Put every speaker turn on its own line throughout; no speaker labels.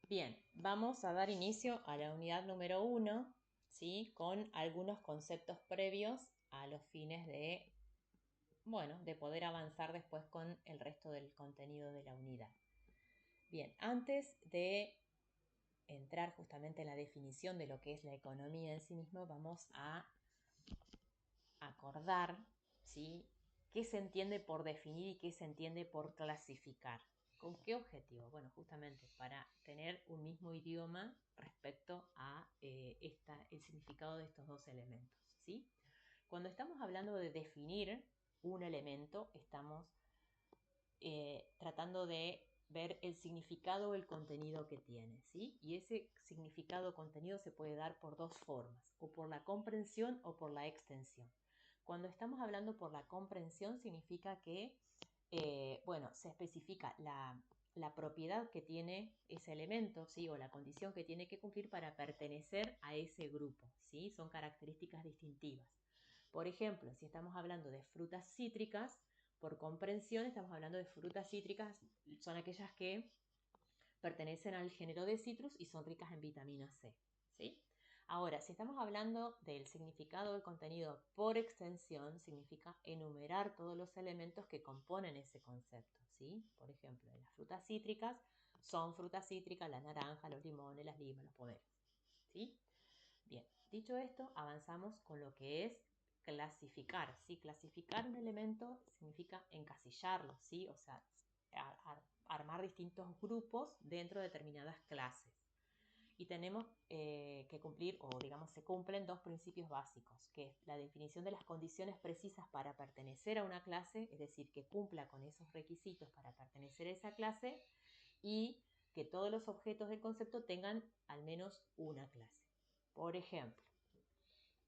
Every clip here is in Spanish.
Bien, vamos a dar inicio a la unidad número 1, ¿sí? Con algunos conceptos previos a los fines de, bueno, de poder avanzar después con el resto del contenido de la unidad. Bien, antes de entrar justamente en la definición de lo que es la economía en sí mismo, vamos a acordar, ¿sí? ¿Qué se entiende por definir y qué se entiende por clasificar? ¿Con qué objetivo? Bueno, justamente para tener un mismo idioma respecto a el significado de estos dos elementos, ¿sí? Cuando estamos hablando de definir un elemento, estamos tratando de ver el significado o el contenido que tiene, ¿sí? Y ese significado o contenido se puede dar por dos formas, o por la comprensión o por la extensión. Cuando estamos hablando por la comprensión significa que, bueno, se especifica la propiedad que tiene ese elemento, ¿sí? O la condición que tiene que cumplir para pertenecer a ese grupo, ¿sí? Son características distintivas. Por ejemplo, si estamos hablando de frutas cítricas, por comprensión estamos hablando de frutas cítricas, son aquellas que pertenecen al género de citrus y son ricas en vitamina C, ¿sí? Ahora, si estamos hablando del significado del contenido por extensión, significa enumerar todos los elementos que componen ese concepto, ¿sí? Por ejemplo, las frutas cítricas son frutas cítricas, la naranja, los limones, las limas, los pomelos, ¿sí? Bien, dicho esto, avanzamos con lo que es clasificar, ¿sí? Clasificar un elemento significa encasillarlo, ¿sí? O sea, armar distintos grupos dentro de determinadas clases. Y tenemos que cumplir, o digamos, se cumplen dos principios básicos, que es la definición de las condiciones precisas para pertenecer a una clase, es decir, que cumpla con esos requisitos para pertenecer a esa clase, y que todos los objetos del concepto tengan al menos una clase. Por ejemplo,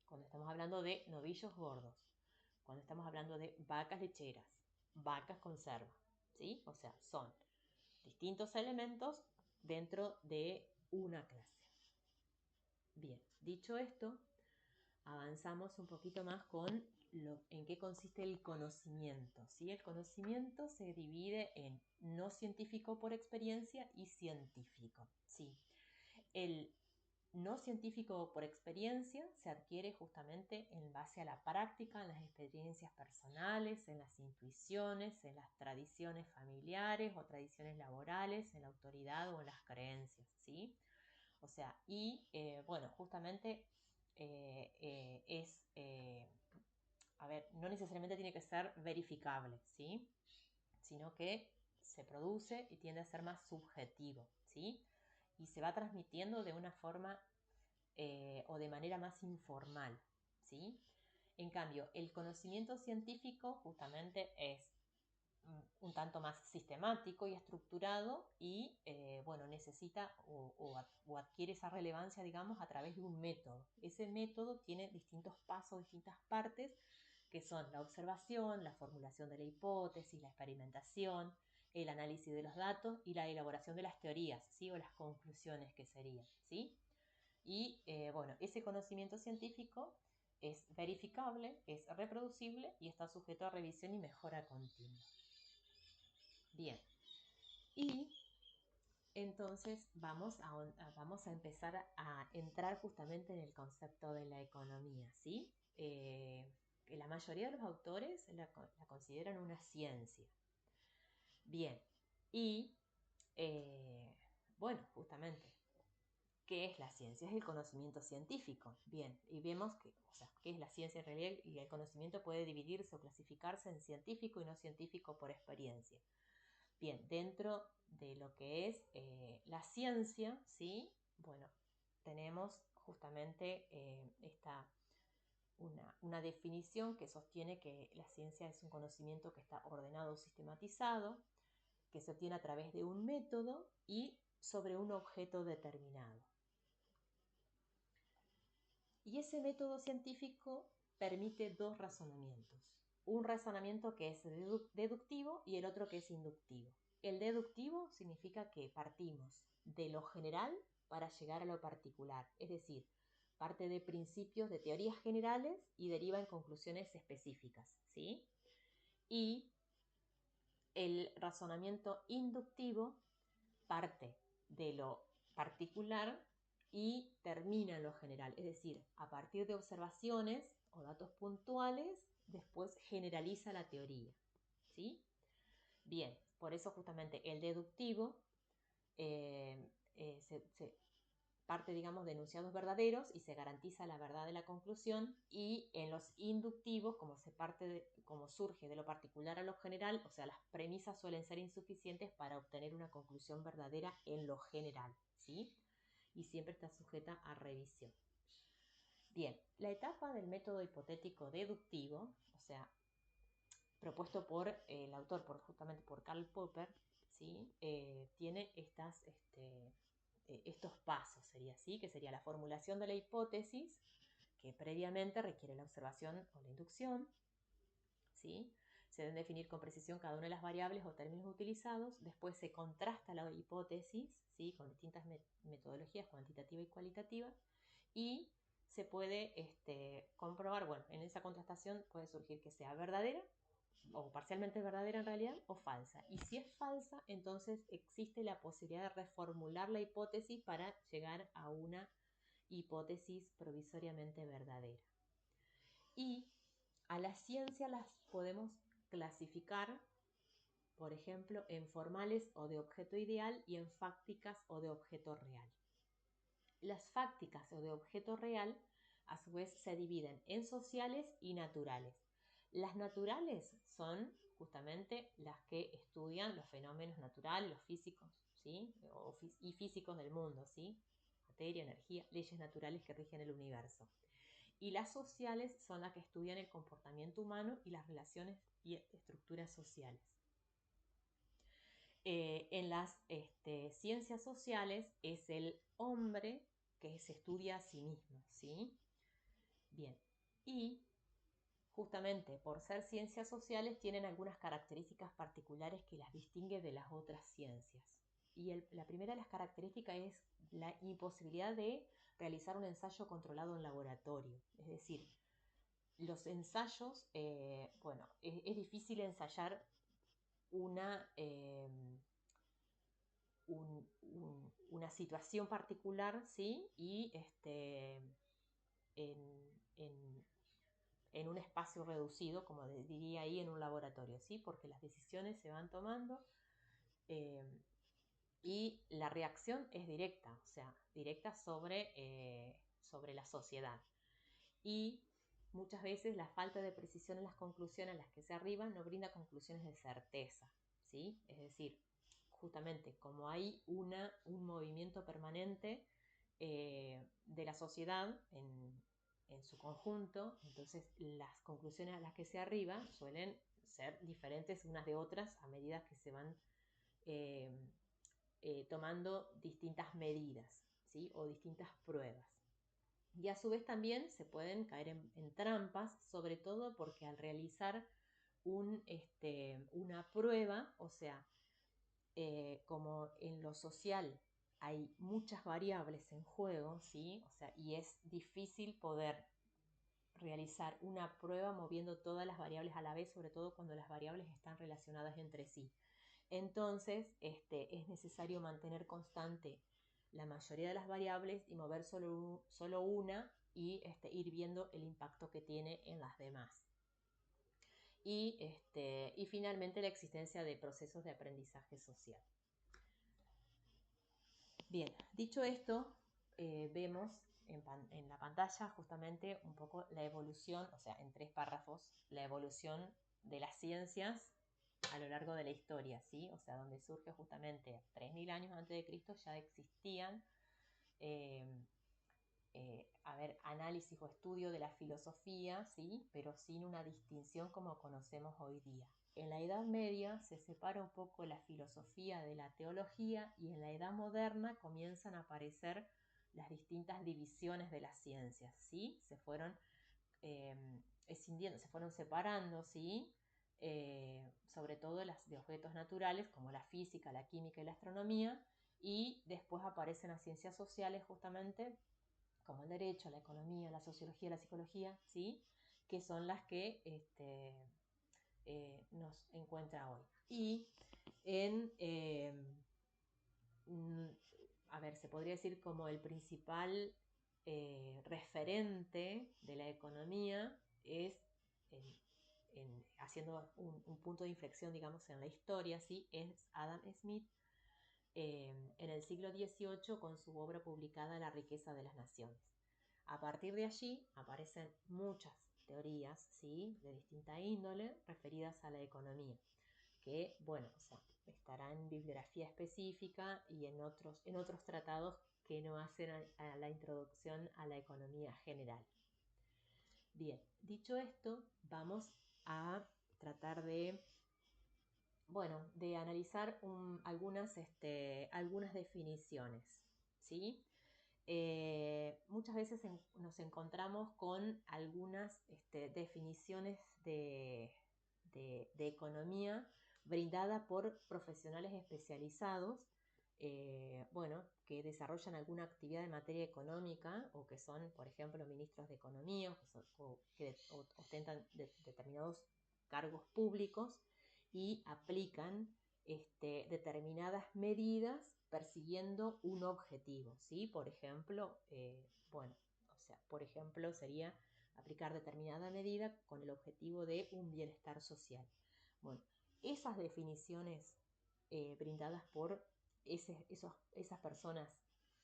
cuando estamos hablando de novillos gordos, cuando estamos hablando de vacas lecheras, vacas conserva, ¿sí? O sea, son distintos elementos dentro de una clase. Bien, dicho esto, avanzamos un poquito más con en qué consiste el conocimiento, ¿sí? El conocimiento se divide en no científico por experiencia y científico, ¿sí? El no científico por experiencia se adquiere justamente en base a la práctica, en las experiencias personales, en las intuiciones, en las tradiciones familiares o tradiciones laborales, en la autoridad o en las creencias, ¿sí? O sea, y bueno, justamente es, a ver, no necesariamente tiene que ser verificable, ¿sí? Sino que se produce y tiende a ser más subjetivo, ¿sí? Y se va transmitiendo de una forma o de manera más informal, ¿sí? En cambio, el conocimiento científico justamente es un tanto más sistemático y estructurado y, bueno, necesita o adquiere esa relevancia, digamos, a través de un método. Ese método tiene distintos pasos, distintas partes, que son la observación, la formulación de la hipótesis, la experimentación, el análisis de los datos y la elaboración de las teorías, ¿sí? O las conclusiones que serían, ¿sí? Y bueno, ese conocimiento científico es verificable, es reproducible y está sujeto a revisión y mejora continua. Bien, y entonces vamos a empezar a entrar justamente en el concepto de la economía, ¿sí? Que la mayoría de los autores la consideran una ciencia. Bien, y bueno, justamente ¿qué es la ciencia? Es el conocimiento científico. Bien, y vemos que, o sea, ¿qué es la ciencia en realidad? Y el conocimiento puede dividirse o clasificarse en científico y no científico por experiencia. Bien, dentro de lo que es la ciencia, ¿sí? Bueno, tenemos justamente una definición que sostiene que la ciencia es un conocimiento que está ordenado o sistematizado, que se obtiene a través de un método y sobre un objeto determinado. Y ese método científico permite dos razonamientos. Un razonamiento que es deductivo y el otro que es inductivo. El deductivo significa que partimos de lo general para llegar a lo particular, es decir, parte de principios de teorías generales y deriva en conclusiones específicas, ¿sí? Y el razonamiento inductivo parte particular y termina en lo general. Es decir, a partir de observaciones o datos puntuales, después generaliza la teoría. ¿Sí? Bien, por eso justamente el deductivo se parte, digamos, de enunciados verdaderos y se garantiza la verdad de la conclusión, y en los inductivos, como surge de lo particular a lo general, o sea, las premisas suelen ser insuficientes para obtener una conclusión verdadera en lo general, ¿sí? Y siempre está sujeta a revisión. Bien, la etapa del método hipotético deductivo, o sea, propuesto por el autor, justamente por Karl Popper, ¿sí? Tiene estos pasos, sería así, que sería la formulación de la hipótesis, que previamente requiere la observación o la inducción, ¿sí? Se deben definir con precisión cada una de las variables o términos utilizados, después se contrasta la hipótesis, ¿sí? Con distintas metodologías cuantitativa y cualitativa, y se puede comprobar, bueno, en esa contrastación puede surgir que sea verdadera o parcialmente verdadera en realidad, o falsa. Y si es falsa, entonces existe la posibilidad de reformular la hipótesis para llegar a una hipótesis provisoriamente verdadera. Y a la ciencia las podemos clasificar, por ejemplo, en formales o de objeto ideal y en fácticas o de objeto real. Las fácticas o de objeto real, a su vez, se dividen en sociales y naturales. Las naturales son justamente las que estudian los fenómenos naturales, los físicos, ¿sí? Y físicos del mundo, ¿sí? Materia, energía, leyes naturales que rigen el universo. Y las sociales son las que estudian el comportamiento humano y las relaciones y estructuras sociales. En las ciencias sociales es el hombre que se estudia a sí mismo, ¿sí? Bien, y justamente por ser ciencias sociales tienen algunas características particulares que las distingue de las otras ciencias. Y la primera de las características es la imposibilidad de realizar un ensayo controlado en laboratorio. Es decir, los ensayos, bueno, es difícil ensayar una situación particular, ¿sí? Y en un espacio reducido, como diría ahí, en un laboratorio, ¿sí? Porque las decisiones se van tomando y la reacción es directa, o sea, directa sobre la sociedad. Y muchas veces la falta de precisión en las conclusiones a las que se arriban no brinda conclusiones de certeza, ¿sí? Es decir, justamente como hay un movimiento permanente de la sociedad en su conjunto, entonces las conclusiones a las que se arriba suelen ser diferentes unas de otras a medida que se van tomando distintas medidas, ¿sí? O distintas pruebas. Y a su vez también se pueden caer en trampas, sobre todo porque al realizar una prueba, o sea, como en lo social hay muchas variables en juego, ¿sí? O sea, y es difícil poder realizar una prueba moviendo todas las variables a la vez, sobre todo cuando las variables están relacionadas entre sí. Entonces, es necesario mantener constante la mayoría de las variables y mover solo una y ir viendo el impacto que tiene en las demás. Y finalmente la existencia de procesos de aprendizaje social. Bien, dicho esto, vemos en la pantalla justamente un poco la evolución, o sea, en 3 párrafos, la evolución de las ciencias a lo largo de la historia, ¿sí? O sea, donde surge justamente 3000 años antes de Cristo ya existían, análisis o estudio de la filosofía, ¿sí? Pero sin una distinción como conocemos hoy día. En la Edad Media se separa un poco la filosofía de la teología y en la Edad Moderna comienzan a aparecer las distintas divisiones de las ciencias, ¿sí? Se fueron escindiendo, se fueron separando, ¿sí? Sobre todo las de objetos naturales como la física, la química y la astronomía, y después aparecen las ciencias sociales justamente como el derecho, la economía, la sociología, la psicología, ¿sí? Que son las que nos encuentra hoy. Y ver, se podría decir como el principal referente de la economía es, haciendo un punto de inflexión, digamos, en la historia, ¿sí? Es Adam Smith, en el siglo XVIII con su obra publicada La riqueza de las naciones. A partir de allí aparecen muchas teorías, ¿sí? De distinta índole referidas a la economía, que, bueno, o sea, estará en bibliografía específica y en otros tratados que no hacen a la introducción a la economía general. Bien, dicho esto, vamos a tratar de, bueno, de analizar algunas definiciones, ¿sí? Muchas veces nos encontramos con algunas definiciones de economía brindada por profesionales especializados, bueno, que desarrollan alguna actividad en materia económica o que son, por ejemplo, ministros de economía o que ostentan determinados cargos públicos y aplican determinadas medidas persiguiendo un objetivo, ¿sí? Por ejemplo, por ejemplo, sería aplicar determinada medida con el objetivo de un bienestar social. Bueno, esas definiciones brindadas por esas personas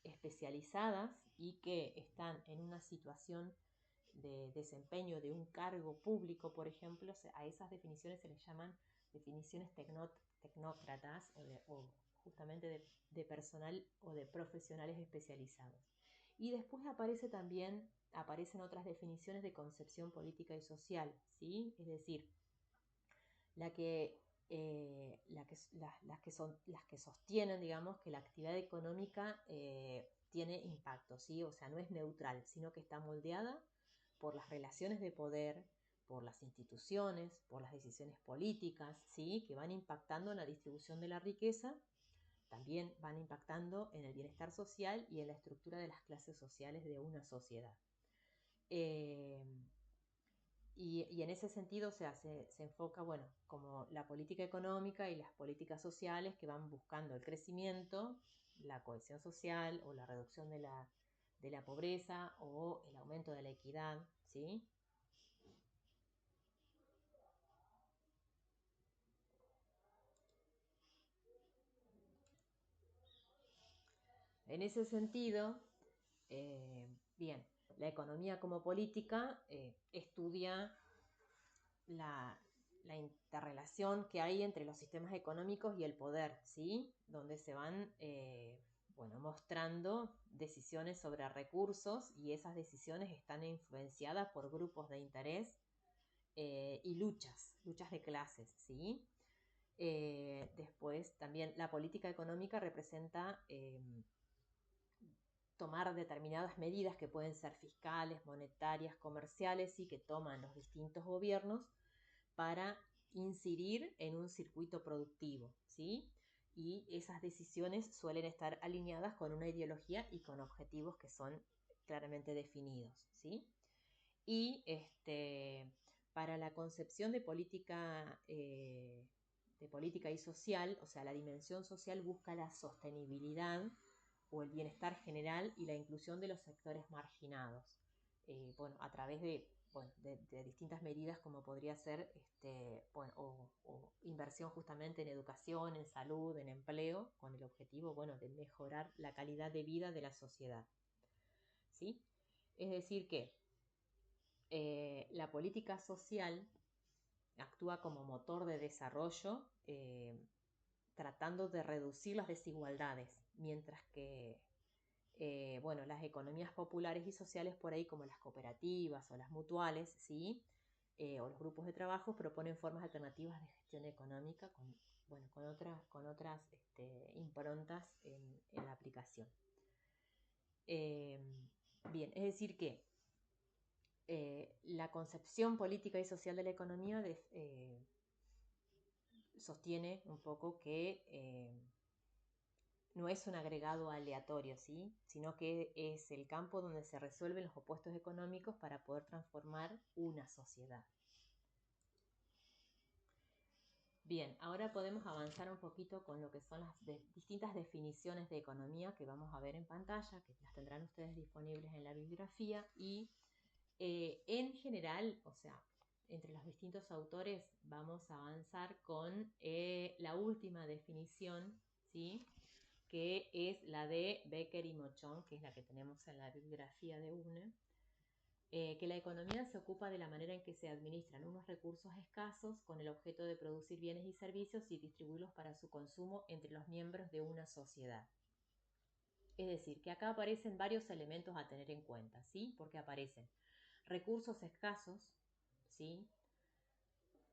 especializadas y que están en una situación de desempeño de un cargo público, por ejemplo, a esas definiciones se les llaman definiciones tecnócratas o justamente de personal o de profesionales especializados. Y después aparecen otras definiciones de concepción política y social, ¿sí? Es decir, las que sostienen, digamos, que la actividad económica tiene impacto, ¿sí? O sea, no es neutral, sino que está moldeada por las relaciones de poder, por las instituciones, por las decisiones políticas, ¿sí? Que van impactando en la distribución de la riqueza, también van impactando en el bienestar social y en la estructura de las clases sociales de una sociedad. Y en ese sentido, o sea, se enfoca, bueno, como la política económica y las políticas sociales que van buscando el crecimiento, la cohesión social o la reducción de la pobreza o el aumento de la equidad, ¿sí? En ese sentido, bien, la economía como política estudia la interrelación que hay entre los sistemas económicos y el poder, ¿sí? Donde se van, bueno, mostrando decisiones sobre recursos y esas decisiones están influenciadas por grupos de interés y luchas de clases, ¿sí? Después también la política económica representa tomar determinadas medidas que pueden ser fiscales, monetarias, comerciales y que toman los distintos gobiernos para incidir en un circuito productivo, ¿sí? Y esas decisiones suelen estar alineadas con una ideología y con objetivos que son claramente definidos, ¿sí? Y para la concepción de política y social, o sea, la dimensión social busca la sostenibilidad o el bienestar general y la inclusión de los sectores marginados, bueno, a través de distintas medidas como podría ser o inversión justamente en educación, en salud, en empleo, con el objetivo, bueno, de mejorar la calidad de vida de la sociedad, ¿sí? Es decir que la política social actúa como motor de desarrollo, tratando de reducir las desigualdades, mientras que bueno, las economías populares y sociales por ahí, como las cooperativas o las mutuales, ¿sí? O los grupos de trabajo, proponen formas alternativas de gestión económica bueno, con otras improntas en la aplicación. Bien, es decir que la concepción política y social de la economía sostiene un poco que no es un agregado aleatorio, ¿sí? Sino que es el campo donde se resuelven los opuestos económicos para poder transformar una sociedad. Bien, ahora podemos avanzar un poquito con lo que son las distintas definiciones de economía que vamos a ver en pantalla, que las tendrán ustedes disponibles en la bibliografía y en general, o sea, entre los distintos autores vamos a avanzar con la última definición, ¿sí? Que es la de Becker y Mochon, que es la que tenemos en la bibliografía de UNE. Que la economía se ocupa de la manera en que se administran unos recursos escasos con el objeto de producir bienes y servicios y distribuirlos para su consumo entre los miembros de una sociedad. Es decir, que acá aparecen varios elementos a tener en cuenta, ¿sí? Porque aparecen recursos escasos, ¿sí?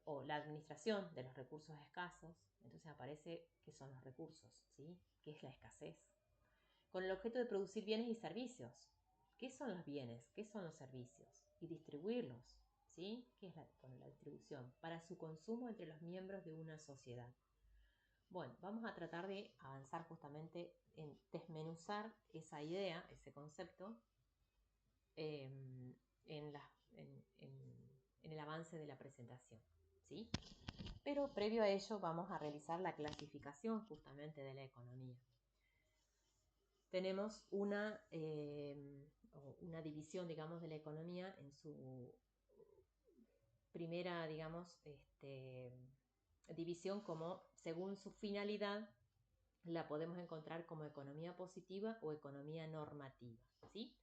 O la administración de los recursos escasos, entonces aparece qué son los recursos, ¿sí? ¿Qué es la escasez? Con el objeto de producir bienes y servicios. ¿Qué son los bienes? ¿Qué son los servicios? Y distribuirlos, ¿sí? ¿Qué es con la distribución? Para su consumo entre los miembros de una sociedad. Bueno, vamos a tratar de avanzar justamente en desmenuzar esa idea, ese concepto, en el avance de la presentación, ¿sí? Pero previo a ello vamos a realizar la clasificación justamente de la economía. Tenemos una división, digamos, de la economía en su primera, digamos, división como, según su finalidad, la podemos encontrar como economía positiva o economía normativa, ¿sí?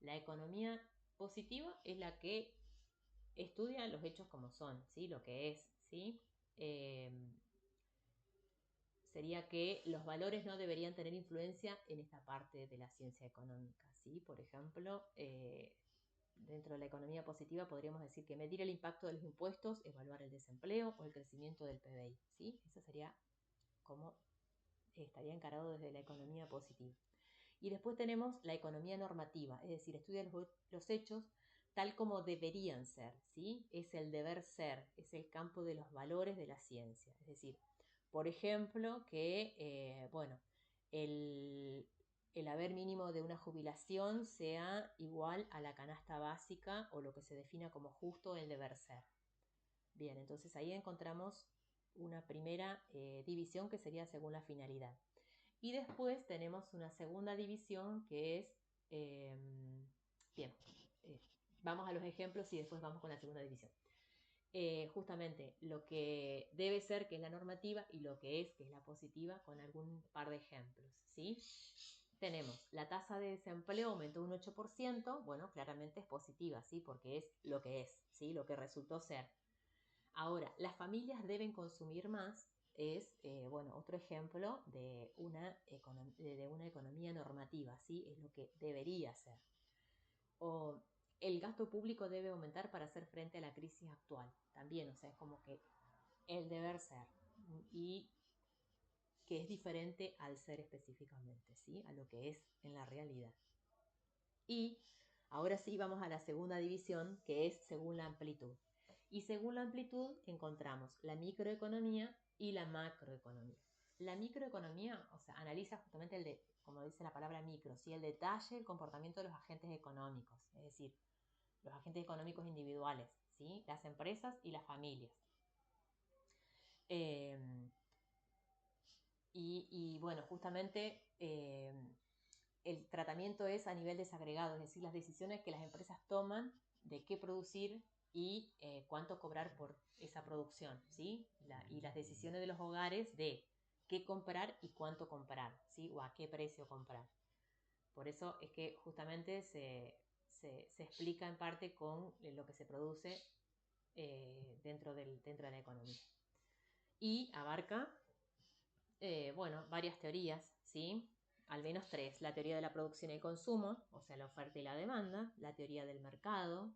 La economía positiva es la que estudia los hechos como son, ¿sí? Lo que es, ¿sí? Sería que los valores no deberían tener influencia en esta parte de la ciencia económica, ¿sí? Por ejemplo, dentro de la economía positiva podríamos decir que medir el impacto de los impuestos, evaluar el desempleo o el crecimiento del PBI, ¿sí? Eso sería como estaría encarado desde la economía positiva. Y después tenemos la economía normativa, es decir, estudia los hechos tal como deberían ser, ¿sí? Es el deber ser, es el campo de los valores de la ciencia. Es decir, por ejemplo, que, el haber mínimo de una jubilación sea igual a la canasta básica o lo que se defina como justo el deber ser. Bien, entonces ahí encontramos una primera división que sería según la finalidad. Y después tenemos una segunda división que es, bien, vamos a los ejemplos y después vamos con la segunda división. Justamente lo que debe ser, que es la normativa, y lo que es la positiva, con algún par de ejemplos, ¿sí? Tenemos la tasa de desempleo aumentó un 8%, bueno, claramente es positiva, ¿sí? Porque es lo que es, ¿sí? Lo que resultó ser. Ahora, las familias deben consumir más, es, otro ejemplo de una economía normativa, ¿sí? Es lo que debería ser. O el gasto público debe aumentar para hacer frente a la crisis actual, también, o sea, es como que el deber ser, y que es diferente al ser específicamente, ¿sí? A lo que es en la realidad. Y ahora sí vamos a la segunda división, que es según la amplitud. Y según la amplitud encontramos la microeconomía y la macroeconomía. La microeconomía, o sea, analiza justamente como dice la palabra micro, ¿sí? El detalle, el comportamiento de los agentes económicos, es decir, los agentes económicos individuales, ¿sí? Las empresas y las familias. Bueno, justamente el tratamiento es a nivel desagregado, es decir, las decisiones que las empresas toman de qué producir y cuánto cobrar por esa producción, ¿sí? Y las decisiones de los hogares de qué comprar y cuánto comprar, ¿sí? O a qué precio comprar. Por eso es que justamente se explica en parte con lo que se produce dentro de la economía. Y abarca, varias teorías, ¿sí? Al menos tres: la teoría de la producción y el consumo, o sea, la oferta y la demanda; la teoría del mercado,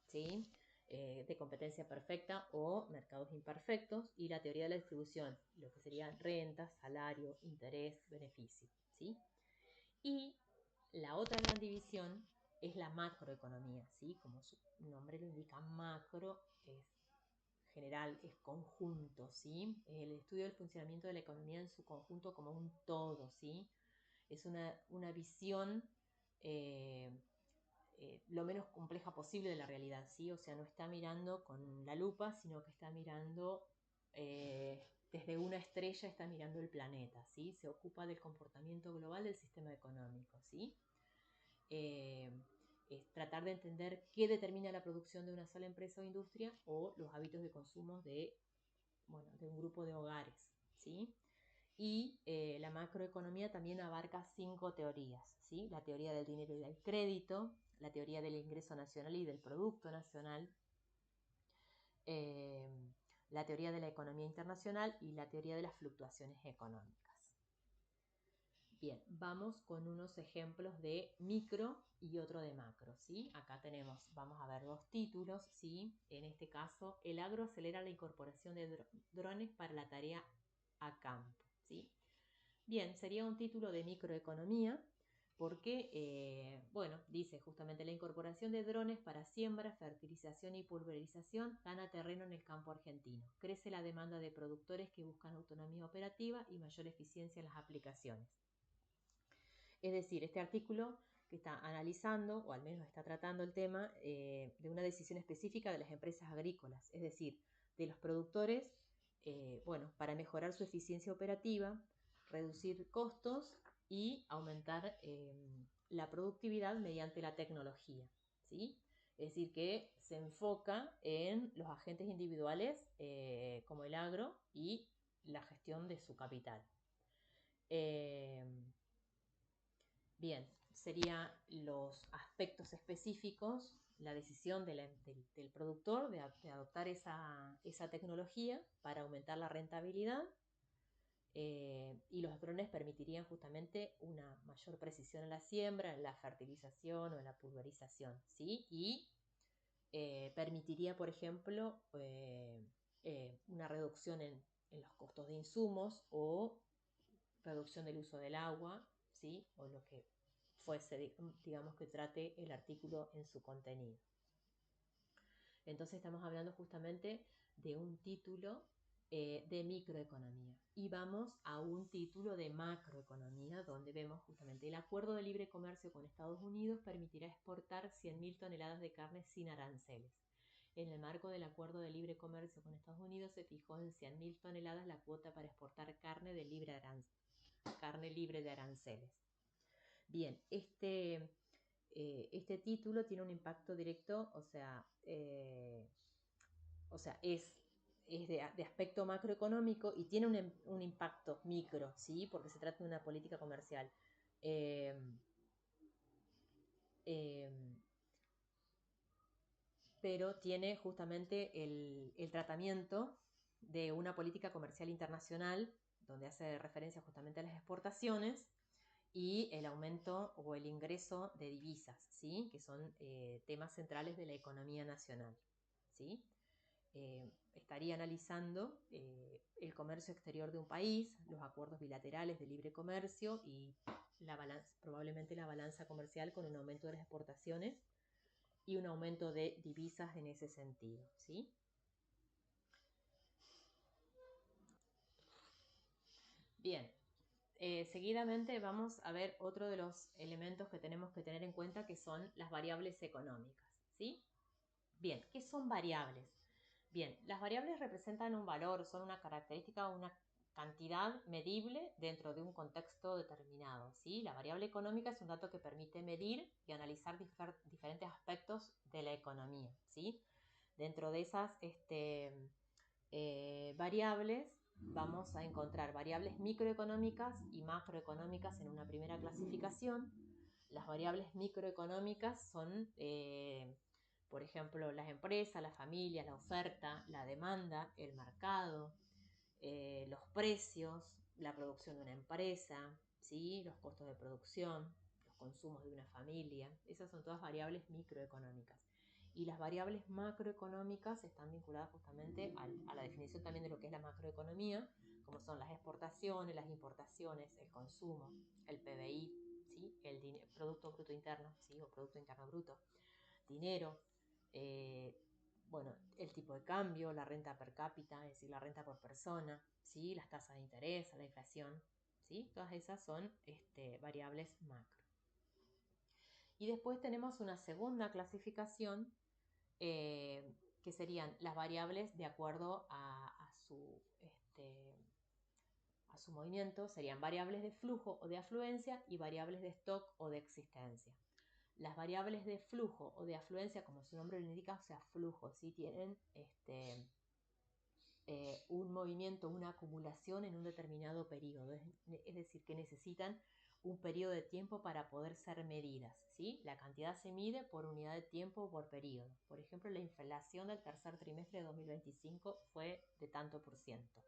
¿sí? De competencia perfecta o mercados imperfectos; y la teoría de la distribución, lo que serían rentas, salario, interés, beneficio, ¿sí? Y la otra gran división es la macroeconomía, ¿sí? Como su nombre lo indica, macro es general, es conjunto, ¿sí? El estudio del funcionamiento de la economía en su conjunto como un todo, ¿sí? Es una visión lo menos compleja posible de la realidad, ¿sí? O sea, no está mirando con la lupa, sino que está mirando desde una estrella está mirando el planeta, ¿sí? Se ocupa del comportamiento global del sistema económico, ¿sí? Es tratar de entender qué determina la producción de una sola empresa o industria o los hábitos de consumo de un grupo de hogares, ¿sí? Y la macroeconomía también abarca 5 teorías, ¿sí? La teoría del dinero y del crédito, la teoría del ingreso nacional y del producto nacional, eh, la teoría de la economía internacional y la teoría de las fluctuaciones económicas. Bien, vamos con unos ejemplos de micro y otro de macro, ¿sí? Acá vamos a ver 2 títulos, ¿sí? En este caso, el agro acelera la incorporación de drones para la tarea a campo, ¿sí? Bien, sería un título de microeconomía porque, dice justamente la incorporación de drones para siembra, fertilización y pulverización gana terreno en el campo argentino. Crece la demanda de productores que buscan autonomía operativa y mayor eficiencia en las aplicaciones. Es decir, este artículo que está analizando, o al menos está tratando el tema, de una decisión específica de las empresas agrícolas, es decir, de los productores, para mejorar su eficiencia operativa, reducir costos y aumentar la productividad mediante la tecnología, ¿sí? Es decir, que se enfoca en los agentes individuales como el agro y la gestión de su capital. Bien, serían los aspectos específicos, la decisión del productor de adoptar esa tecnología para aumentar la rentabilidad, y los drones permitirían justamente una mayor precisión en la siembra, en la fertilización o en la pulverización, ¿sí? Y permitiría, por ejemplo, una reducción en los costos de insumos o reducción del uso del agua, ¿sí? O lo que fuese, digamos, que trate el artículo en su contenido. Entonces estamos hablando justamente de un título de microeconomía. Y vamos a un título de macroeconomía, donde vemos justamente el acuerdo de libre comercio con Estados Unidos permitirá exportar 100.000 toneladas de carne sin aranceles. En el marco del acuerdo de libre comercio con Estados Unidos se fijó en 100.000 toneladas la cuota para exportar carne libre de aranceles. Bien, este título tiene un impacto directo, es de aspecto macroeconómico y tiene un impacto micro, ¿sí? Porque se trata de una política comercial. Pero tiene justamente el tratamiento de una política comercial internacional, donde hace referencia justamente a las exportaciones y el aumento o el ingreso de divisas, ¿sí? Que son temas centrales de la economía nacional, ¿sí? Estaría analizando el comercio exterior de un país, los acuerdos bilaterales de libre comercio y probablemente la balanza comercial con un aumento de las exportaciones y un aumento de divisas en ese sentido, ¿sí? Bien, seguidamente vamos a ver otro de los elementos que tenemos que tener en cuenta, que son las variables económicas, ¿sí? Bien, ¿qué son variables? Bien, las variables representan un valor, son una característica, una cantidad medible dentro de un contexto determinado, ¿sí? La variable económica es un dato que permite medir y analizar diferentes aspectos de la economía, ¿sí? Dentro de esas variables vamos a encontrar variables microeconómicas y macroeconómicas en una primera clasificación. Las variables microeconómicas son, por ejemplo, las empresas, las familias, la oferta, la demanda, el mercado, los precios, la producción de una empresa, ¿sí? Los costos de producción, los consumos de una familia. Esas son todas variables microeconómicas. Y las variables macroeconómicas están vinculadas justamente a la definición también de lo que es la macroeconomía, como son las exportaciones, las importaciones, el consumo, el PBI, ¿sí? El Producto Bruto Interno, ¿sí? O Producto Interno Bruto, dinero, el tipo de cambio, la renta per cápita, es decir, la renta por persona, ¿sí? Las tasas de interés, la inflación, ¿sí? Todas esas son variables macro. Y después tenemos una segunda clasificación, que serían las variables de acuerdo a a su movimiento serían variables de flujo o de afluencia y variables de stock o de existencia. Las variables de flujo o de afluencia, como su nombre lo indica, o sea, flujo, ¿sí? Tienen un movimiento, una acumulación en un determinado periodo, es decir, que necesitan un periodo de tiempo para poder ser medidas, ¿sí? La cantidad se mide por unidad de tiempo o por periodo. Por ejemplo, la inflación del tercer trimestre de 2025 fue de tanto por ciento,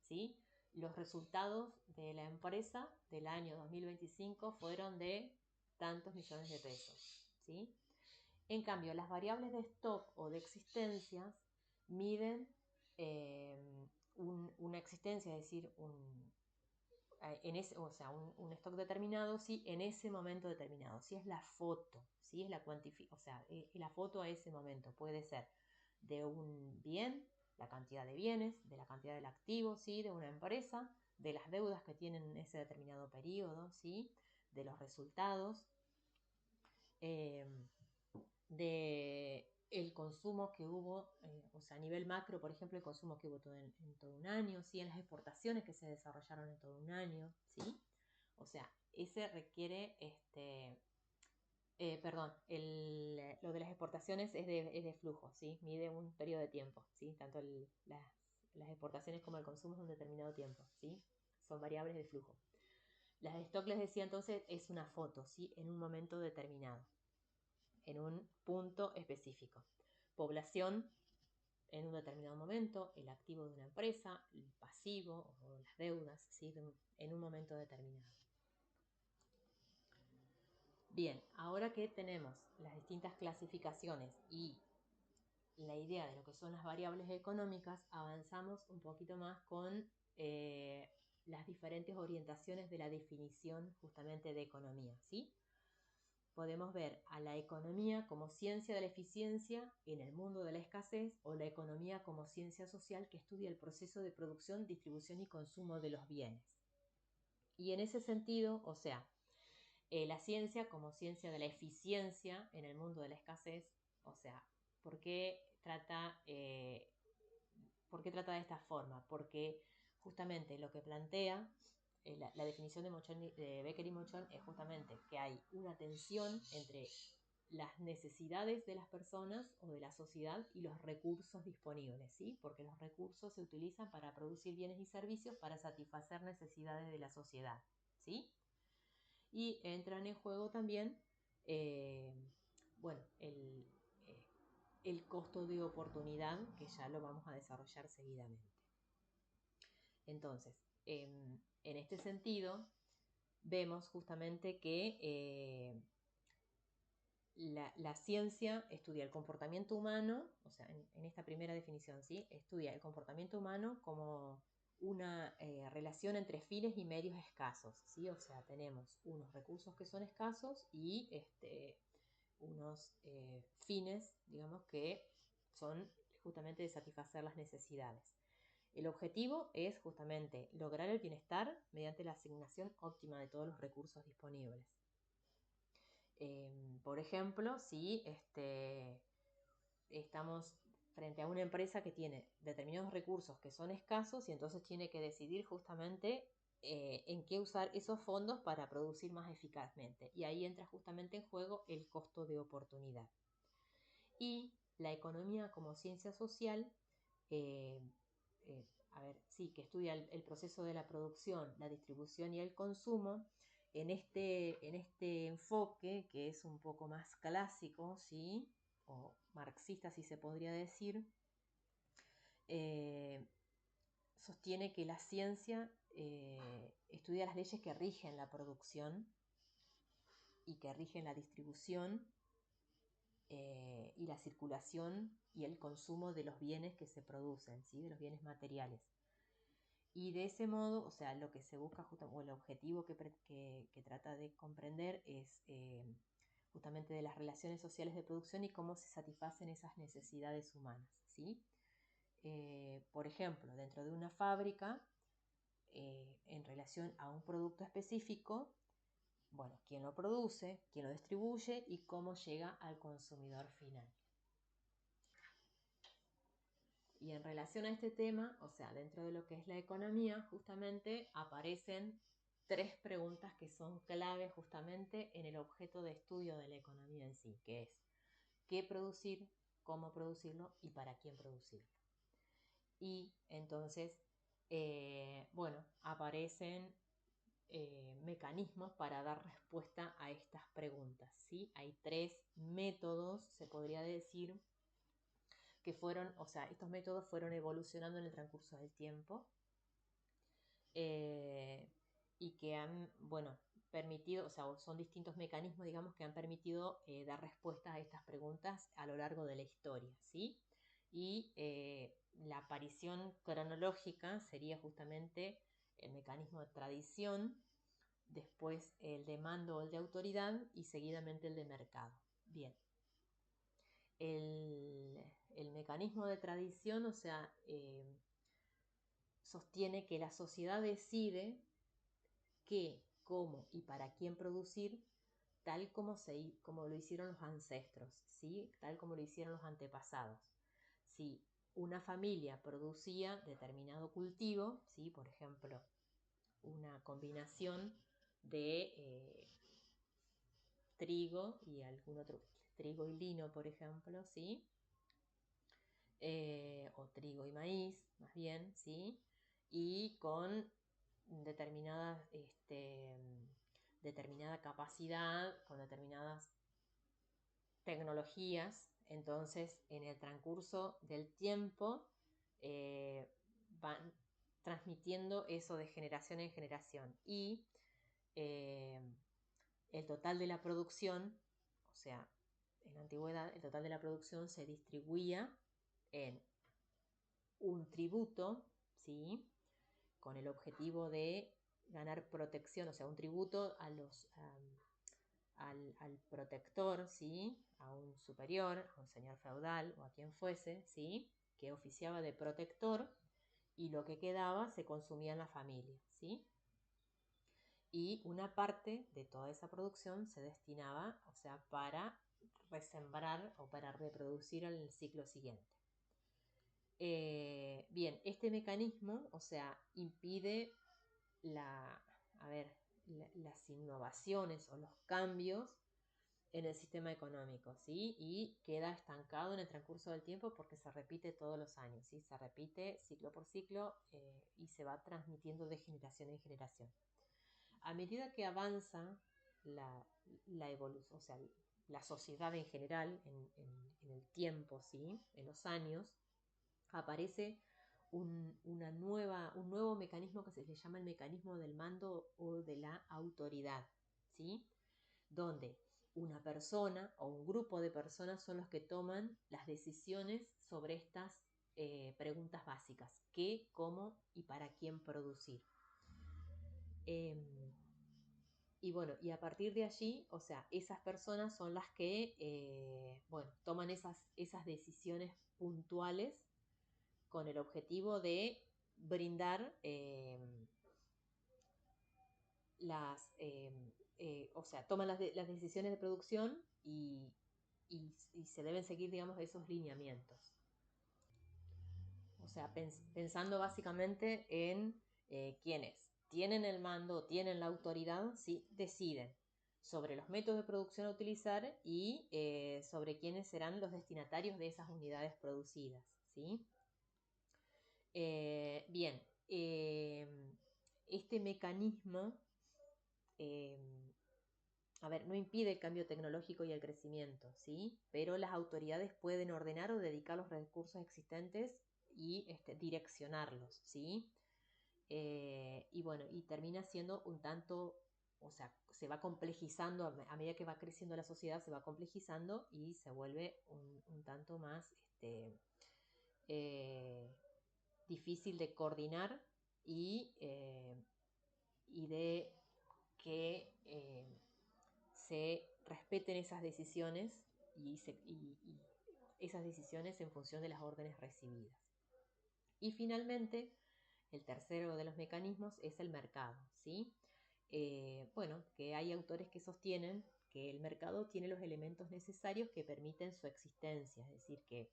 ¿sí? Los resultados de la empresa del año 2025 fueron de tantos millones de pesos, ¿sí? En cambio, las variables de stock o de existencias miden una existencia, es decir, un stock determinado, ¿sí? En ese momento determinado. Si es la foto, ¿sí? Es la foto a ese momento. Puede ser de un bien, la cantidad de bienes, de la cantidad del activo, ¿sí? De una empresa, de las deudas que tienen en ese determinado periodo, ¿sí? De los resultados, de el consumo que hubo, a nivel macro, por ejemplo, el consumo que hubo en todo un año, ¿sí? En las exportaciones que se desarrollaron en todo un año, ¿sí? O sea, ese requiere, lo de las exportaciones es de flujo, ¿sí? Mide un periodo de tiempo, ¿sí? Tanto las exportaciones como el consumo es un determinado tiempo, ¿sí? Son variables de flujo. Las de stock, les decía entonces, es una foto, ¿sí? En un momento determinado, en un punto específico. Población en un determinado momento, el activo de una empresa, el pasivo o las deudas, ¿sí? En un momento determinado. Bien, ahora que tenemos las distintas clasificaciones y la idea de lo que son las variables económicas, avanzamos un poquito más con las diferentes orientaciones de la definición justamente de economía, ¿sí? Podemos ver a la economía como ciencia de la eficiencia en el mundo de la escasez, o la economía como ciencia social que estudia el proceso de producción, distribución y consumo de los bienes. Y en ese sentido, la ciencia como ciencia de la eficiencia en el mundo de la escasez, ¿por qué trata de esta forma? Porque justamente lo que plantea la definición de Becker y Mochon es justamente que hay una tensión entre las necesidades de las personas o de la sociedad y los recursos disponibles, ¿sí? Porque los recursos se utilizan para producir bienes y servicios para satisfacer necesidades de la sociedad, ¿sí? Y entran en juego también, bueno, el costo de oportunidad, que ya lo vamos a desarrollar seguidamente. Entonces, en este sentido, vemos justamente que la ciencia estudia el comportamiento humano, en esta primera definición, ¿sí? Estudia el comportamiento humano como una relación entre fines y medios escasos, ¿sí? O sea, tenemos unos recursos que son escasos y unos fines, digamos, que son justamente de satisfacer las necesidades. El objetivo es justamente lograr el bienestar mediante la asignación óptima de todos los recursos disponibles. Por ejemplo, si estamos frente a una empresa que tiene determinados recursos que son escasos y entonces tiene que decidir justamente en qué usar esos fondos para producir más eficazmente. Y ahí entra justamente en juego el costo de oportunidad. Y la economía como ciencia social, que estudia el proceso de la producción, la distribución y el consumo, en este enfoque que es un poco más clásico, ¿sí? O marxista, si se podría decir, sostiene que la ciencia estudia las leyes que rigen la producción y que rigen la distribución y la circulación y el consumo de los bienes que se producen, ¿sí? De los bienes materiales. Y de ese modo, lo que se busca, o el objetivo que trata de comprender es justamente de las relaciones sociales de producción y cómo se satisfacen esas necesidades humanas, ¿sí? Por ejemplo, dentro de una fábrica, en relación a un producto específico, bueno, quién lo produce, quién lo distribuye y cómo llega al consumidor final. Y en relación a este tema, o sea, dentro de lo que es la economía, justamente aparecen tres preguntas que son clave justamente en el objeto de estudio de la economía en sí, que es qué producir, cómo producirlo y para quién producirlo. Y entonces, bueno, aparecen mecanismos para dar respuesta a estas preguntas, ¿sí? Hay tres métodos, se podría decir, que fueron, o sea, estos métodos fueron evolucionando en el transcurso del tiempo eh, y que han, bueno, permitido, o sea, son distintos mecanismos, digamos, que han permitido dar respuesta a estas preguntas a lo largo de la historia, ¿sí? Y la aparición cronológica sería justamente el mecanismo de tradición, después el de mando o el de autoridad y seguidamente el de mercado. Bien, el mecanismo de tradición, o sea, sostiene que la sociedad decide qué, cómo y para quién producir, tal como lo hicieron los ancestros, ¿sí? Tal como lo hicieron los antepasados. Si una familia producía determinado cultivo, ¿sí? Por ejemplo, una combinación de trigo y algún otro, trigo y lino, por ejemplo, ¿sí? O trigo y maíz, más bien, ¿sí? Y con determinada capacidad, con determinadas tecnologías. Entonces, en el transcurso del tiempo, van transmitiendo eso de generación en generación. Y eh, el total de la producción, o sea, en la antigüedad, el total de la producción se distribuía en un tributo, ¿sí? Con el objetivo de ganar protección, o sea, un tributo a al protector, ¿sí? A un superior, a un señor feudal o a quien fuese, ¿sí? Que oficiaba de protector y lo que quedaba se consumía en la familia, ¿sí? Y una parte de toda esa producción se destinaba, o sea, para resembrar o para reproducir el ciclo siguiente. Bien, este mecanismo, o sea, impide a ver, las innovaciones o los cambios en el sistema económico, ¿sí? Y queda estancado en el transcurso del tiempo porque se repite todos los años, ¿sí? Se repite ciclo por ciclo y se va transmitiendo de generación en generación. A medida que avanza la evolución, o sea, la sociedad en general, en el tiempo, ¿sí? En los años, aparece un nuevo mecanismo que se le llama el mecanismo del mando o de la autoridad, ¿sí? Donde una persona o un grupo de personas son los que toman las decisiones sobre estas preguntas básicas: qué, cómo y para quién producir. Eh, y bueno, y a partir de allí, o sea, esas personas son las que, bueno, toman esas decisiones puntuales con el objetivo de brindar o sea, toman las decisiones de producción y se deben seguir, digamos, esos lineamientos. O sea, pensando básicamente en quienes tienen el mando, tienen la autoridad, ¿sí? Deciden sobre los métodos de producción a utilizar y sobre quiénes serán los destinatarios de esas unidades producidas, ¿sí? Bien, este mecanismo, eh, a ver, no impide el cambio tecnológico y el crecimiento, ¿sí? Pero las autoridades pueden ordenar o dedicar los recursos existentes y direccionarlos, ¿sí? Y bueno, y termina siendo un tanto, o sea, se va complejizando, a medida que va creciendo la sociedad, se va complejizando y se vuelve un tanto más eh, difícil de coordinar y de que se respeten esas decisiones y esas decisiones en función de las órdenes recibidas. Y finalmente, el tercero de los mecanismos es el mercado, ¿sí? Bueno, que hay autores que sostienen que el mercado tiene los elementos necesarios que permiten su existencia, es decir, que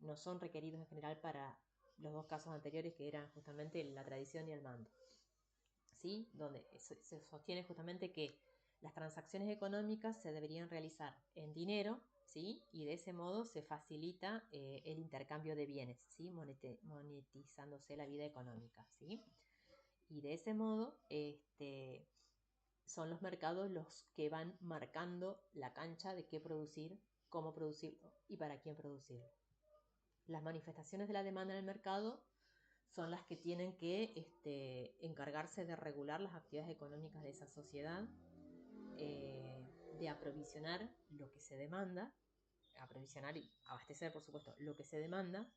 no son requeridos en general para los dos casos anteriores, que eran justamente la tradición y el mando, ¿sí? Donde se sostiene justamente que las transacciones económicas se deberían realizar en dinero, ¿sí? Y de ese modo se facilita el intercambio de bienes, ¿sí? Monetizándose la vida económica, ¿sí? Y de ese modo son los mercados los que van marcando la cancha de qué producir, cómo producirlo y para quién producirlo. Las manifestaciones de la demanda en el mercado son las que tienen que encargarse de regular las actividades económicas de esa sociedad, de aprovisionar lo que se demanda, aprovisionar y abastecer, por supuesto, lo que se demanda,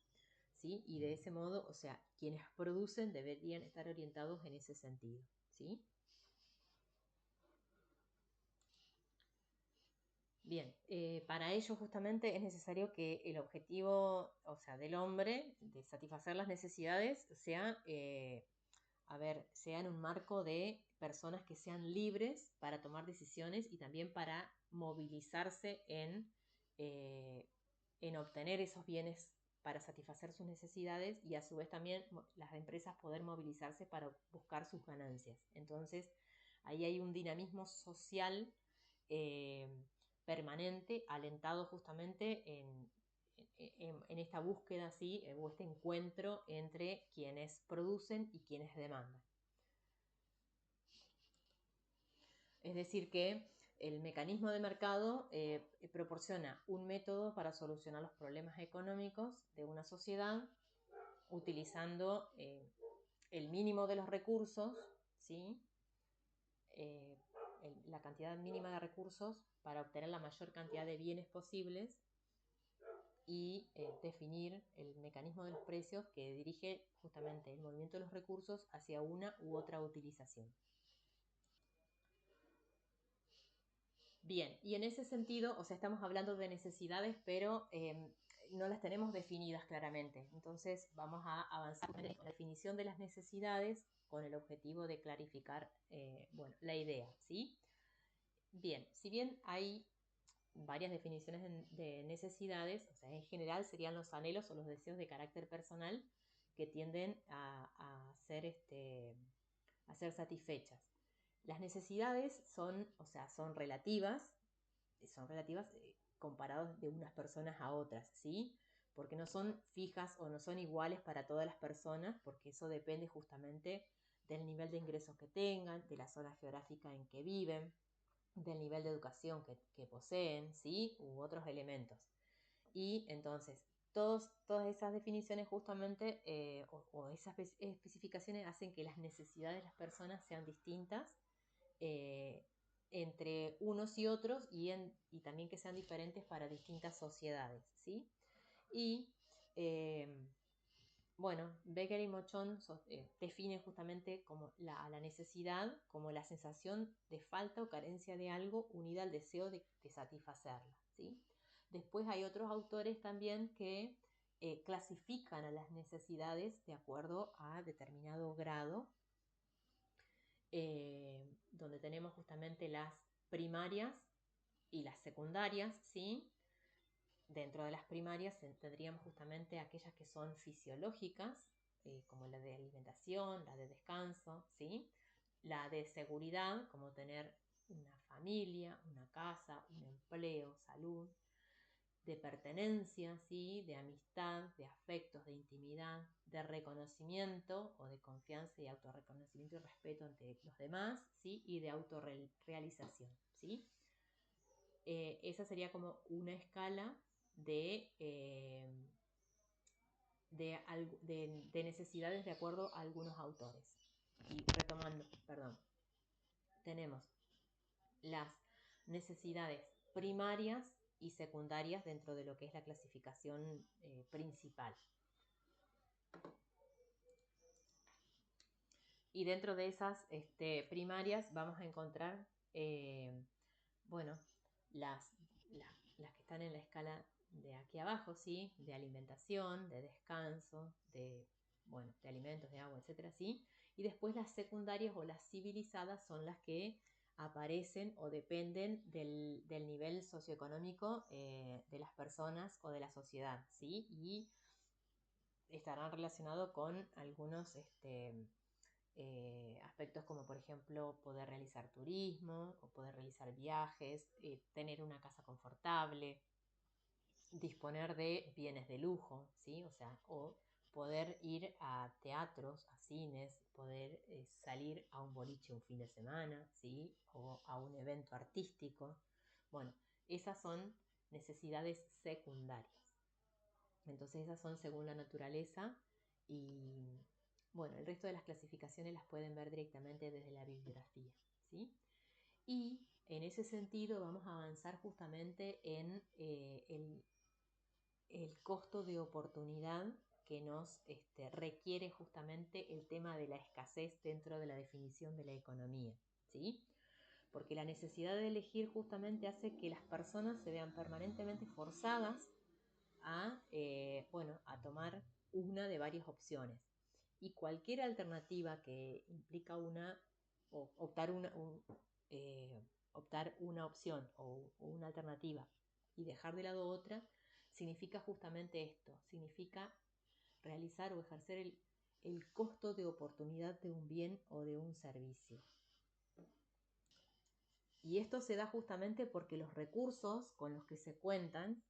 ¿sí? Y de ese modo, o sea, quienes producen deberían estar orientados en ese sentido, ¿sí? Bien, para ello justamente es necesario que el objetivo, o sea, del hombre, de satisfacer las necesidades, sea, sea en un marco de personas que sean libres para tomar decisiones y también para movilizarse en obtener esos bienes para satisfacer sus necesidades y a su vez también las empresas poder movilizarse para buscar sus ganancias. Entonces, ahí hay un dinamismo social eh, permanente, alentado justamente en esta búsqueda, ¿sí? O este encuentro entre quienes producen y quienes demandan. Es decir, que el mecanismo de mercado proporciona un método para solucionar los problemas económicos de una sociedad utilizando el mínimo de los recursos, ¿sí? Eh, la cantidad mínima de recursos para obtener la mayor cantidad de bienes posibles y definir el mecanismo de los precios que dirige justamente el movimiento de los recursos hacia una u otra utilización. Bien, y en ese sentido, o sea, estamos hablando de necesidades, pero no las tenemos definidas claramente. Entonces vamos a avanzar con la definición de las necesidades con el objetivo de clarificar la idea, ¿sí? Bien, si bien hay varias definiciones de necesidades, o sea, en general serían los anhelos o los deseos de carácter personal que tienden a ser satisfechas. Las necesidades son relativas comparadas de unas personas a otras, ¿sí? Porque no son fijas o no son iguales para todas las personas, porque eso depende justamente del nivel de ingresos que tengan, de la zona geográfica en que viven, del nivel de educación que poseen, ¿sí? U otros elementos. Y entonces, todas esas definiciones justamente, o esas especificaciones hacen que las necesidades de las personas sean distintas eh, entre unos y otros y también que sean diferentes para distintas sociedades, ¿sí? Y eh, Becker y Mochon definen justamente como la necesidad como la sensación de falta o carencia de algo unida al deseo de satisfacerla, ¿sí? Después hay otros autores también que clasifican a las necesidades de acuerdo a determinado grado, donde tenemos justamente las primarias y las secundarias, ¿sí? Dentro de las primarias tendríamos justamente aquellas que son fisiológicas, como la de alimentación, la de descanso, ¿sí? La de seguridad, como tener una familia, una casa, un empleo, salud, de pertenencia, ¿sí? De amistad, de afectos, de intimidad, de reconocimiento o de confianza y autorreconocimiento y respeto ante los demás, ¿sí? Y de autorrealización, ¿sí? Esa sería como una escala de necesidades de acuerdo a algunos autores. Y retomando, perdón, tenemos las necesidades primarias y secundarias dentro de lo que es la clasificación principal. Y dentro de esas primarias vamos a encontrar, bueno, las que están en la escala de aquí abajo, ¿sí? De alimentación, de descanso, de alimentos, de agua, etcétera, ¿sí? Y después las secundarias o las civilizadas son las que aparecen o dependen del nivel socioeconómico de las personas o de la sociedad, ¿sí? Y estarán relacionados con algunos aspectos como por ejemplo poder realizar turismo o poder realizar viajes, tener una casa confortable, disponer de bienes de lujo, ¿sí? O sea, o poder ir a teatros, a cines, poder salir a un boliche un fin de semana, ¿sí? O a un evento artístico. Bueno, esas son necesidades secundarias. Entonces esas son según la naturaleza y bueno, el resto de las clasificaciones las pueden ver directamente desde la bibliografía, ¿sí? Y en ese sentido vamos a avanzar justamente en el costo de oportunidad que nos requiere justamente el tema de la escasez dentro de la definición de la economía, ¿sí? Porque la necesidad de elegir justamente hace que las personas se vean permanentemente forzadas a tomar una de varias opciones. Y cualquier alternativa que implica optar una opción o una alternativa y dejar de lado otra, significa justamente esto, significa realizar o ejercer el costo de oportunidad de un bien o de un servicio. Y esto se da justamente porque los recursos con los que se cuentan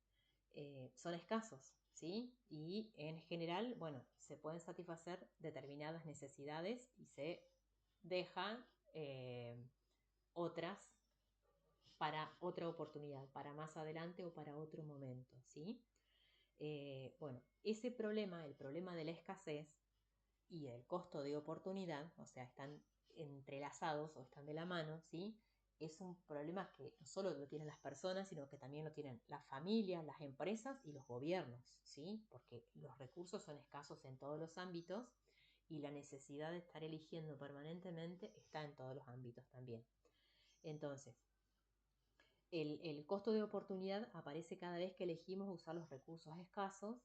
son escasos, ¿sí? Y en general, bueno, se pueden satisfacer determinadas necesidades y se dejan otras para otra oportunidad, para más adelante o para otro momento, ¿sí? Bueno, ese problema, el problema de la escasez y el costo de oportunidad, o sea, están entrelazados o están de la mano, ¿sí? Es un problema que no solo lo tienen las personas, sino que también lo tienen las familias, las empresas y los gobiernos, ¿sí? Porque los recursos son escasos en todos los ámbitos y la necesidad de estar eligiendo permanentemente está en todos los ámbitos también. Entonces, el costo de oportunidad aparece cada vez que elegimos usar los recursos escasos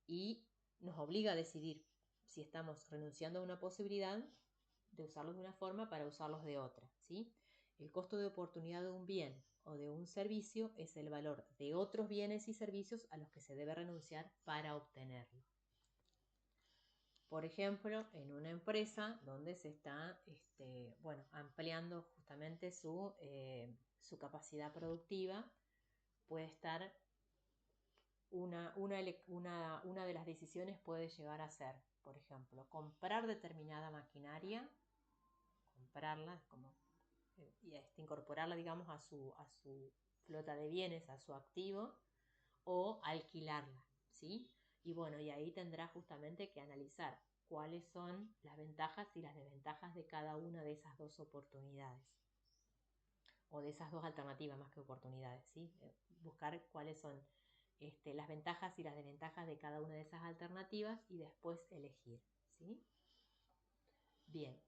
y nos obliga a decidir si estamos renunciando a una posibilidad de usarlos de una forma para usarlos de otra, ¿sí? El costo de oportunidad de un bien o de un servicio es el valor de otros bienes y servicios a los que se debe renunciar para obtenerlo. Por ejemplo, en una empresa donde se está ampliando justamente su capacidad productiva, puede estar una de las decisiones puede llegar a ser, por ejemplo, comprar determinada maquinaria, comprarla, y incorporarla, digamos, a su flota de bienes, a su activo, o alquilarla, ¿sí? Y bueno, y ahí tendrá justamente que analizar cuáles son las ventajas y las desventajas de cada una de esas dos oportunidades o de esas dos alternativas más que oportunidades, ¿sí? Buscar cuáles son las ventajas y las desventajas de cada una de esas alternativas y después elegir, ¿sí? Bien,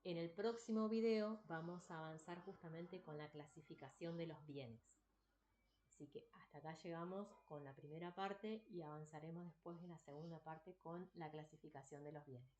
en el próximo video vamos a avanzar justamente con la clasificación de los bienes. Así que hasta acá llegamos con la primera parte y avanzaremos después en la segunda parte con la clasificación de los bienes.